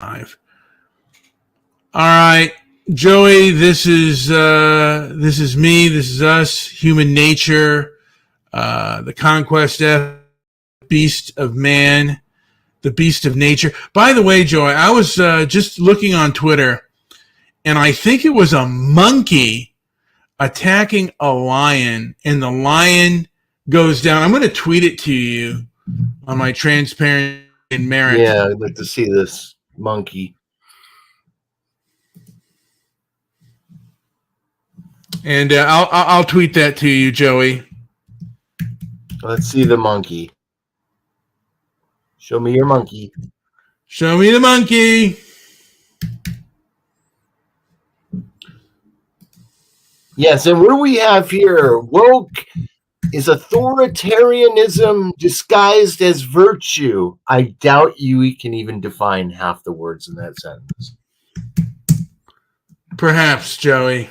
All right, Joey. This is me. This is us. Human nature, the conquest of beast of man, the beast of nature. By the way, Joey, I was just looking on Twitter, and I think it was a monkey attacking a lion, and the lion goes down. I'm going to tweet it to you on my Transparent Merit. Yeah, I'd like to see this monkey. And I'll tweet that to you, Joey. Let's see the monkey. Show me your monkey. Show me the monkey. Yes, and what do we have here? Woke is authoritarianism disguised as virtue. I doubt you can even define half the words in that sentence. Perhaps, Joey.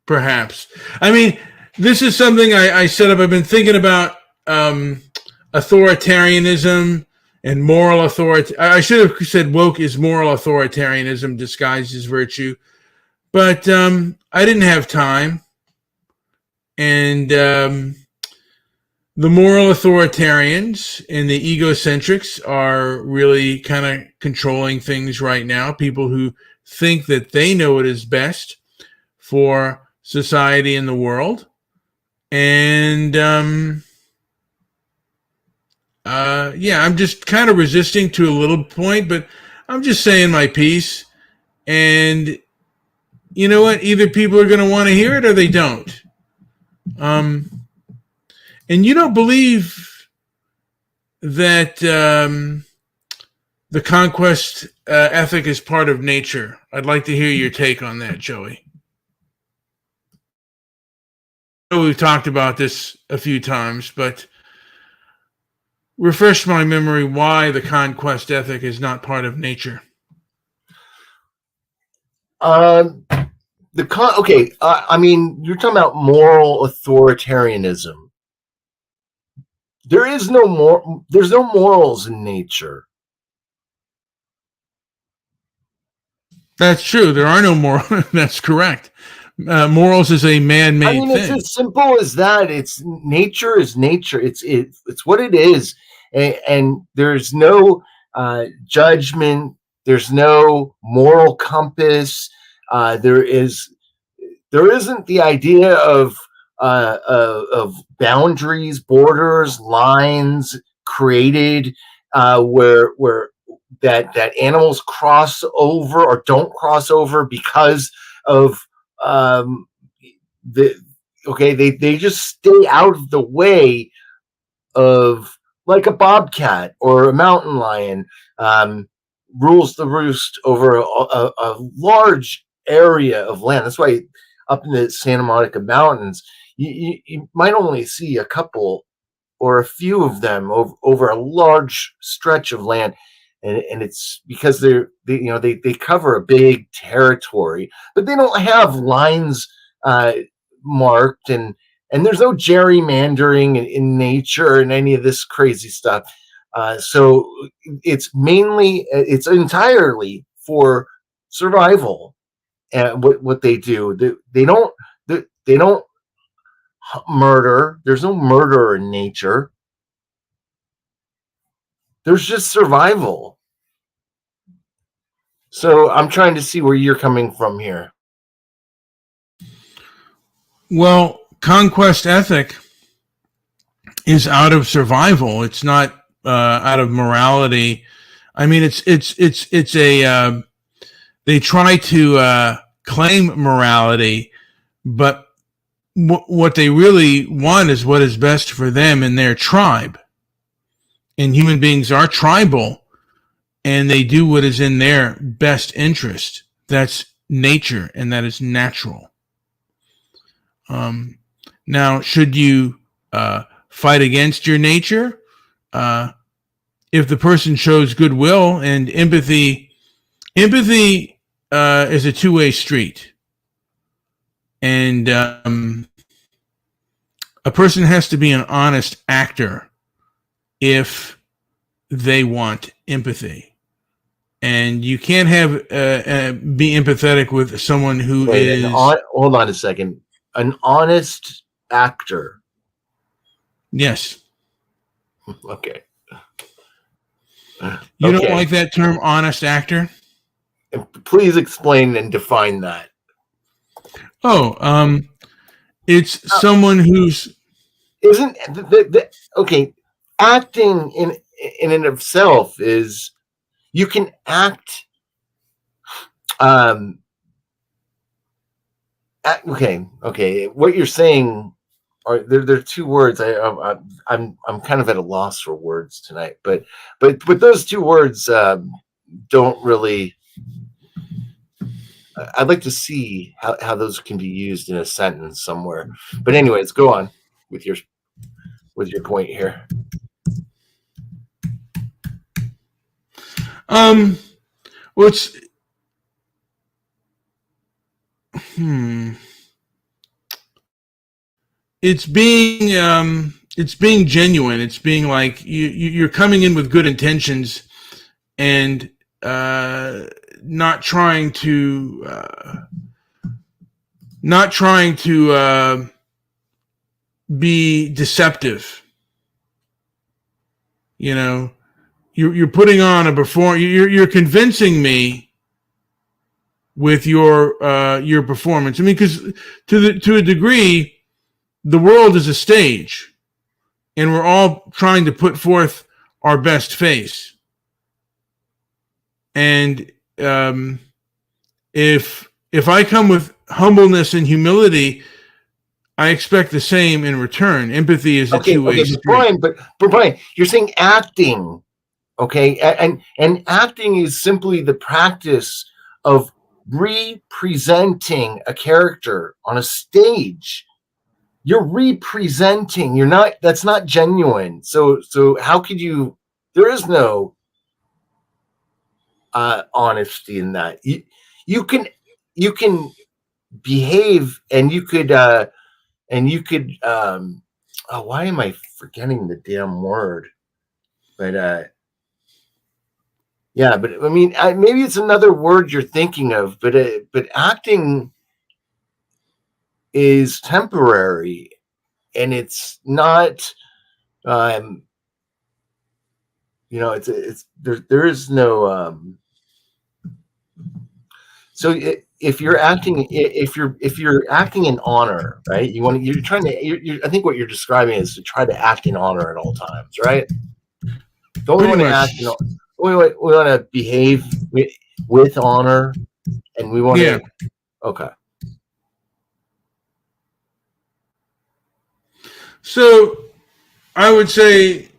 Perhaps. I mean, this is something I set up. I've been thinking about authoritarianism and moral authority. I should have said woke is moral authoritarianism disguised as virtue. But I didn't have time. And the moral authoritarians and the egocentrics are really kind of controlling things right now. People who think that they know what is best for society and the world. And I'm just kind of resisting to a little point, but I'm just saying my piece. And you know what? Either people are going to want to hear it or they don't. And you don't believe that the conquest ethic is part of nature. I'd like to hear your take on that, Joey. I know we've talked about this a few times, but refresh my memory why the conquest ethic is not part of nature. I mean, you're talking about moral authoritarianism. There's no morals in nature. That's true. There are no morals. That's correct. Morals is a man-made thing. It's as simple as that. It's nature is nature. It's what it is, and there's no judgment. There's no moral compass. There isn't the idea of boundaries, borders, lines created where that animals cross over or don't cross over because of they just stay out of the way of, like a bobcat or a mountain lion rules the roost over a large area of land. That's why up in the Santa Monica Mountains, you might only see a couple or a few of them over a large stretch of land. And it's because they cover a big territory, but they don't have lines marked, and there's no gerrymandering in nature and any of this crazy stuff. So it's entirely for survival. And what they do, they don't murder. There's no murder in nature. There's just survival. So I'm trying to see where you're coming from here. Well, conquest ethic is out of survival. It's not out of morality. I mean, it's a they try to claim morality, but what they really want is what is best for them and their tribe. And human beings are tribal, and they do what is in their best interest. That's nature, and that is natural. Now, should you fight against your nature? If the person shows goodwill and empathy is a two-way street. And a person has to be an honest actor if they want empathy. and you can't have be empathetic with someone who Wait, is. hold on a second. An honest actor. Yes. Okay. You don't like that term, honest actor? Please explain and define that. Oh, it's someone who's isn't okay. Acting in and of itself is you can act. Okay. What you're saying are there are two words. I'm kind of at a loss for words tonight, but those two words don't really. I'd like to see how those can be used in a sentence somewhere. But anyways, go on with your point here. Well, it's being genuine. It's being like you're coming in with good intentions and not trying to be deceptive. You know, you're putting on a perform. You're convincing me with your performance. I mean, because to a degree, the world is a stage, and we're all trying to put forth our best face. And if I come with humbleness and humility, I expect the same in return. Empathy is a two-way street. But Brian, you're saying acting, okay? And acting is simply the practice of representing a character on a stage. You're representing. You're not. That's not genuine. So how could you? There is no honesty in that. You can behave, and you could why am I forgetting the damn word? But yeah, but I mean, maybe it's another word you're thinking of. But acting is temporary, and it's not. It's there is no. So if you're acting in honor, right? You're trying to. I think what you're describing is to try to act in honor at all times, right? Don't we want to act? We want to behave with honor, and we want to. Okay. So, I would say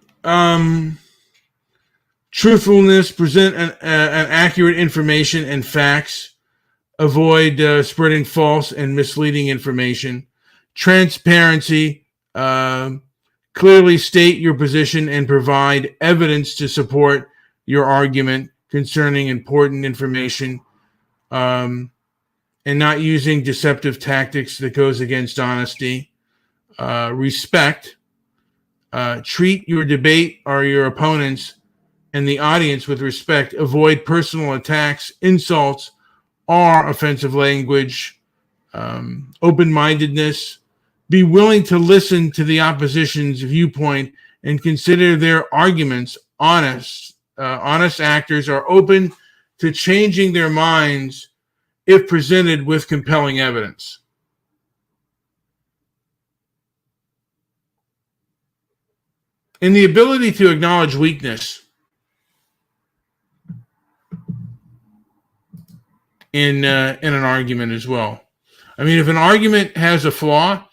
truthfulness, present an accurate information and facts, avoid spreading false and misleading information, transparency, clearly state your position and provide evidence to support your argument concerning important information, and not using deceptive tactics that goes against honesty. Respect, treat your debate or your opponents and the audience with respect. Avoid personal attacks, insults, or offensive language. Open-mindedness. Be willing to listen to the opposition's viewpoint and consider their arguments honest. Honest actors are open to changing their minds if presented with compelling evidence. And the ability to acknowledge weakness in an argument as well. I mean, if an argument has a flaw,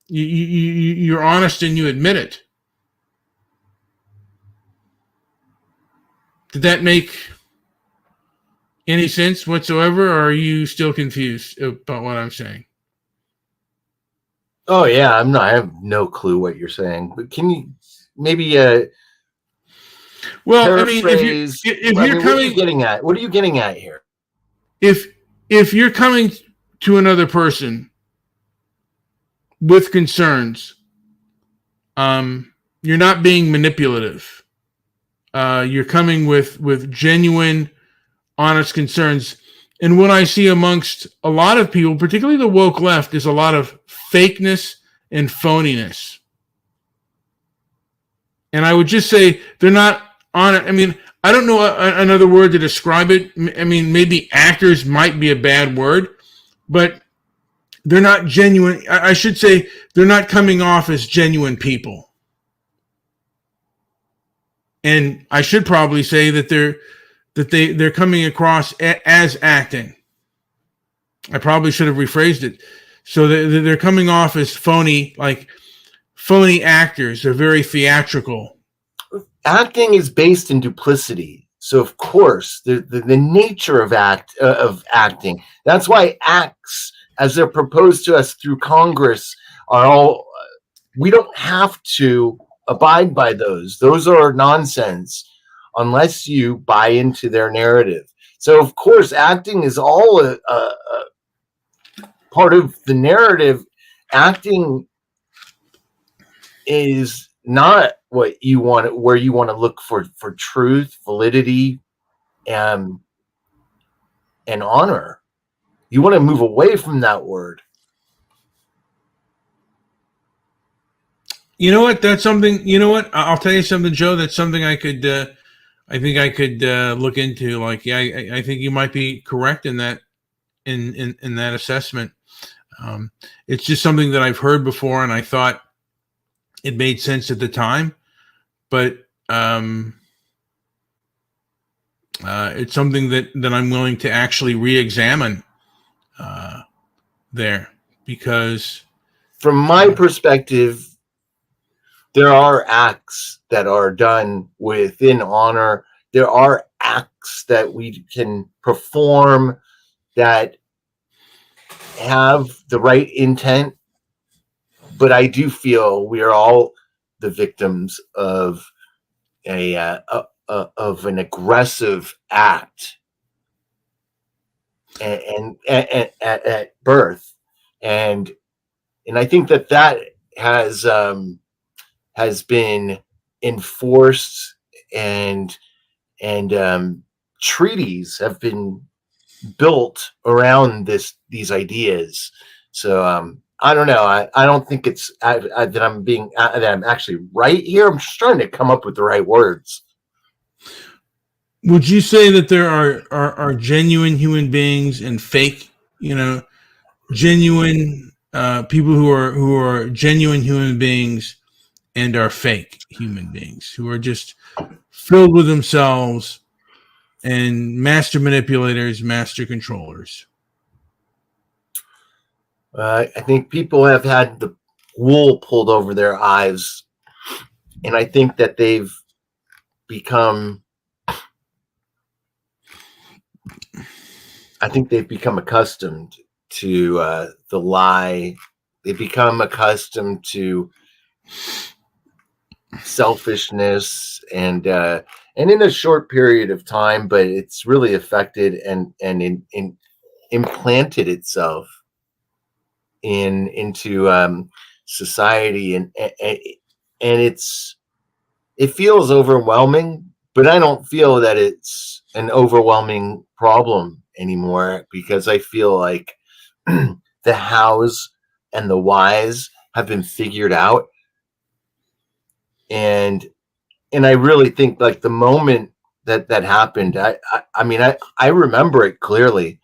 you're honest and you admit it. Did that make any sense whatsoever, or are you still confused about what I'm saying? Oh yeah, I'm not. I have no clue what you're saying. But can you maybe well, paraphrase? I mean, if you're coming, what are you getting at? What are you getting at here? If you're coming to another person with concerns, you're not being manipulative. You're coming with genuine, honest concerns. And what I see amongst a lot of people, particularly the woke left, is a lot of fakeness and phoniness. And I would just say they're not on it. I mean, I don't know another word to describe it. I mean, maybe actors might be a bad word, but they're not genuine. I should say they're not coming off as genuine people. And I should probably say that they're coming across as acting. I probably should have rephrased it. So they're coming off as phony, like phony actors. They're very theatrical. Acting is based in duplicity. So of course, the nature of acting. That's why acts, as they're proposed to us through Congress, are all. We don't have to abide by those. Those are nonsense unless you buy into their narrative. So of course, acting is all a part of the narrative. Acting is not what you want, where you want to look for truth, validity, and honor. You want to move away from that word. You know what? That's something. You know what? I'll tell you something, Joe. That's something I could. I think I could look into. Like, yeah, I think you might be correct in that. In that assessment, it's just something that I've heard before, and I thought it made sense at the time, but it's something that I'm willing to actually re-examine there, because from my perspective, there are acts that are done within honor. There are acts that we can perform that have the right intent, but I do feel we are all the victims of of an aggressive act and at birth, and I think that has been enforced, and treaties have been built around these ideas. So I don't know. I don't think it's that I'm actually right here. I'm just trying to come up with the right words. Would you say that there are genuine human beings and fake, genuine people who are genuine human beings and are fake human beings who are just filled with themselves and master manipulators, master controllers? I think people have had the wool pulled over their eyes, and I think that they've become accustomed to the lie. They become accustomed to selfishness, and in a short period of time, but it's really affected and implanted itself into society, and it feels overwhelming, but I don't feel that it's an overwhelming problem anymore, because I feel like the hows and the whys have been figured out. And I really think, like, the moment that happened, I mean, I remember it clearly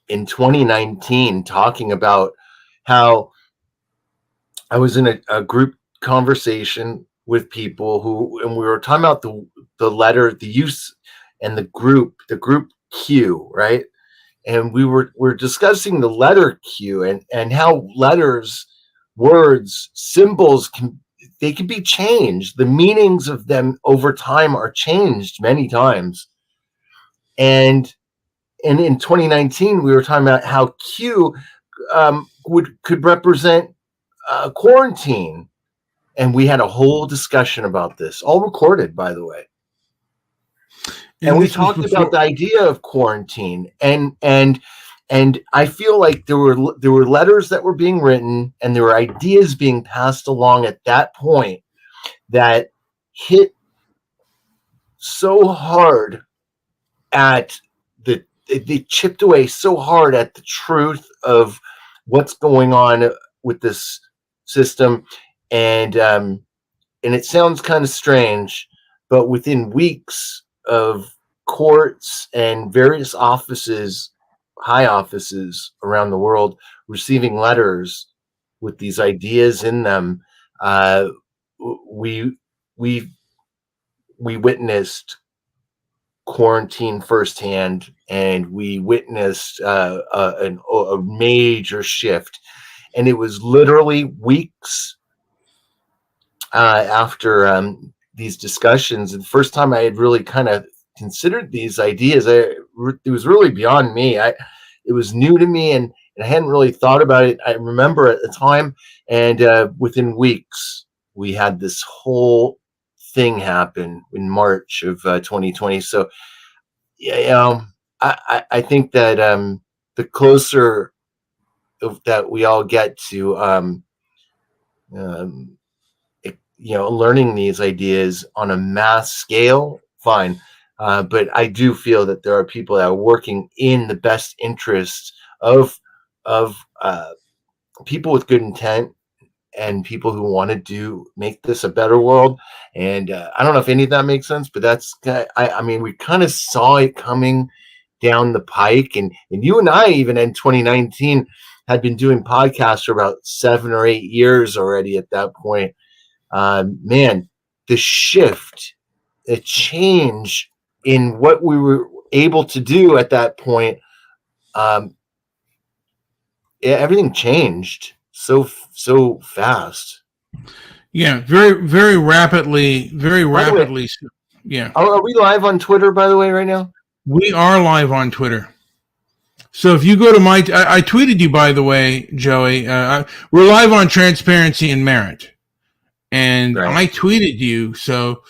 in 2019, talking about how I was in a group conversation with people and we were talking about the letter, the use, and the group Q, right? And we're discussing the letter Q, and how letters, words, symbols can be changed. The meanings of them over time are changed many times. And in 2019, we were talking about how Q could represent quarantine, and we had a whole discussion about this, all recorded, by the way. And we talked about the idea of quarantine, and I feel like there were letters that were being written, and there were ideas being passed along at that point that hit so hard at they chipped away so hard at the truth of what's going on with this system, and it sounds kind of strange, but within weeks of courts and various offices, high offices around the world, receiving letters with these ideas in them, uh, we we we witnessed quarantine firsthand, and we witnessed a major shift. And it was literally weeks after these discussions, and the first time I had really kind of considered these ideas, it was really beyond me. It was new to me, and I hadn't really thought about it. I remember at the time, and within weeks, we had this whole thing happen in March of 2020. So, yeah, I think that the closer that we all get to um, learning these ideas on a mass scale, fine. But I do feel that there are people that are working in the best interests of people with good intent, and people who want to make this a better world. And I don't know if any of that makes sense, but I mean, we kind of saw it coming down the pike, and you and I, even in 2019, had been doing podcasts for about 7 or 8 years already at that point. Man, the shift, the change in what we were able to do at that point, um, everything changed so fast. Yeah, very, very rapidly, very By the way, rapidly. Yeah, are we live on Twitter, by the way, right now? we are live on Twitter. So if you go to I tweeted you, by the way, Joey. We're live on Transparency and Merit, and Right. I tweeted you. So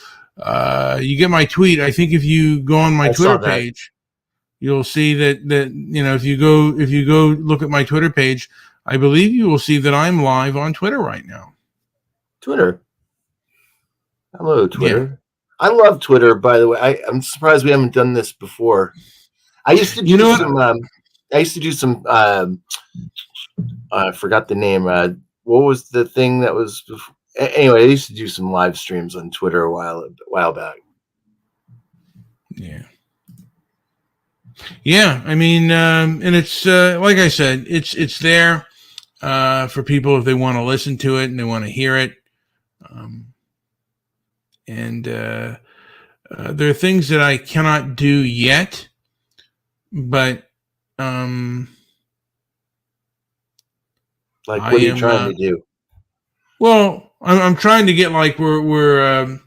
you get my tweet. I think if you go on my I Twitter saw that. page, you'll see that if you go look at my Twitter page, I believe you will see that I'm live on Twitter right now. Twitter. Hello, Twitter. Yeah. I love Twitter, by the way. I'm surprised we haven't done this before. I used to do some. I used to do some. I forgot the name. What was the thing that was? Anyway, I used to do some live streams on Twitter a while back. Yeah. Yeah, I mean, and it's like I said, it's there for people if they want to listen to it and they want to hear it. And there are things that I cannot do yet, but like, what are you trying to do? Well, I'm trying to get like where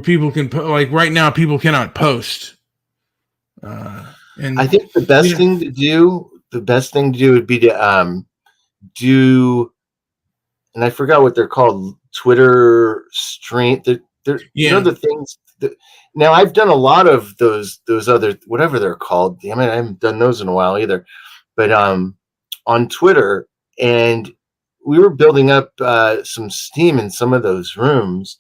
people can like right now people cannot post. And I think the best thing to do would be to do, and I forgot what they're called, Twitter stream. The things that, now I've done a lot of those other, whatever they're called. I mean, I haven't done those in a while either, but on Twitter, and we were building up some steam in some of those rooms,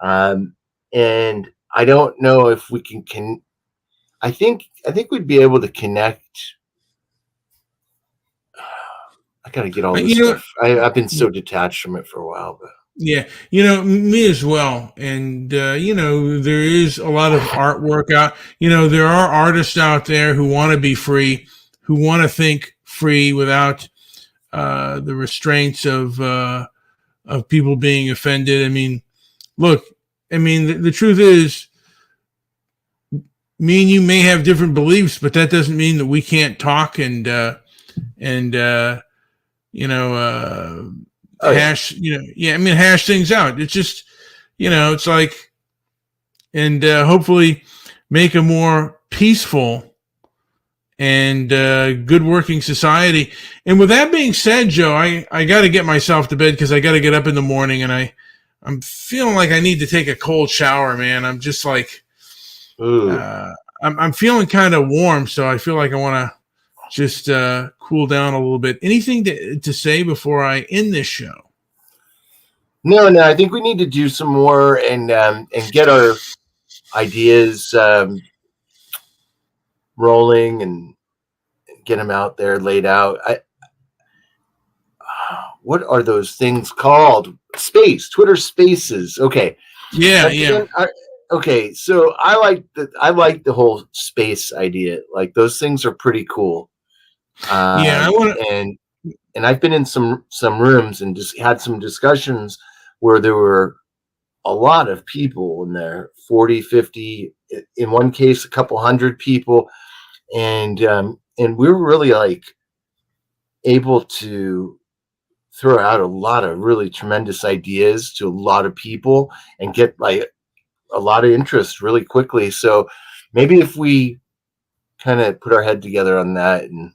and I don't know if we can. I think we'd be able to connect. I gotta get all this stuff. I've been so detached from it for a while, but yeah, me as well. And there is a lot of artwork out. There are artists out there who want to be free, who want to think free without the restraints of people being offended. I mean, look, the truth is, me and you may have different beliefs, but that doesn't mean that we can't talk and hash hash things out. It's just it's like, and hopefully make a more peaceful and good working society. And with that being said, Joe, I got to get myself to bed because I got to get up in the morning, and I'm feeling like I need to take a cold shower, man. I'm just like I'm feeling kind of warm, so I feel like I want to just cool down a little bit. Anything to say before I end this show? No. I think we need to do some more and get our ideas rolling and get them out there laid out. What are those things called? Twitter Spaces. Okay. Yeah, yeah. Okay, so I like the whole space idea. Like those things are pretty cool. Yeah, I want to. And I've been in some rooms and just had some discussions where there were a lot of people in there, 40, 50, in one case a couple hundred people, and we were really like able to throw out a lot of really tremendous ideas to a lot of people and get like a lot of interest really quickly. So maybe if we kind of put our head together on that and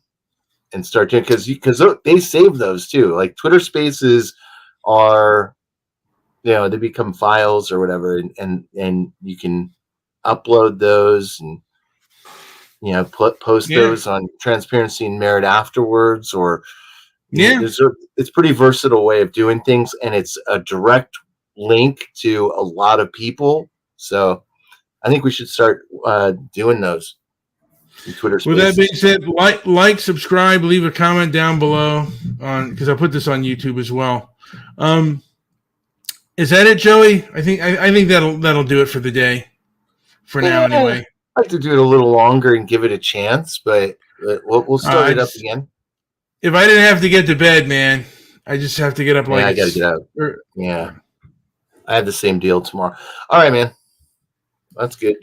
start doing, because they save those too. Like Twitter Spaces are, they become files or whatever, and you can upload those and post those on Transparency and Merit afterwards, or it's pretty versatile way of doing things, and it's a direct link to a lot of people. So I think we should start doing those in Twitter Spaces. With that being said, like, subscribe, leave a comment down below because I put this on YouTube as well. Is that it, Joey? I think that'll do it for the day. For now, anyway. I'd like to do it a little longer and give it a chance, but we'll start it up again. If I didn't have to get to bed, man, I just have to get up. I gotta get out. Yeah, I have the same deal tomorrow. All right, man. That's good.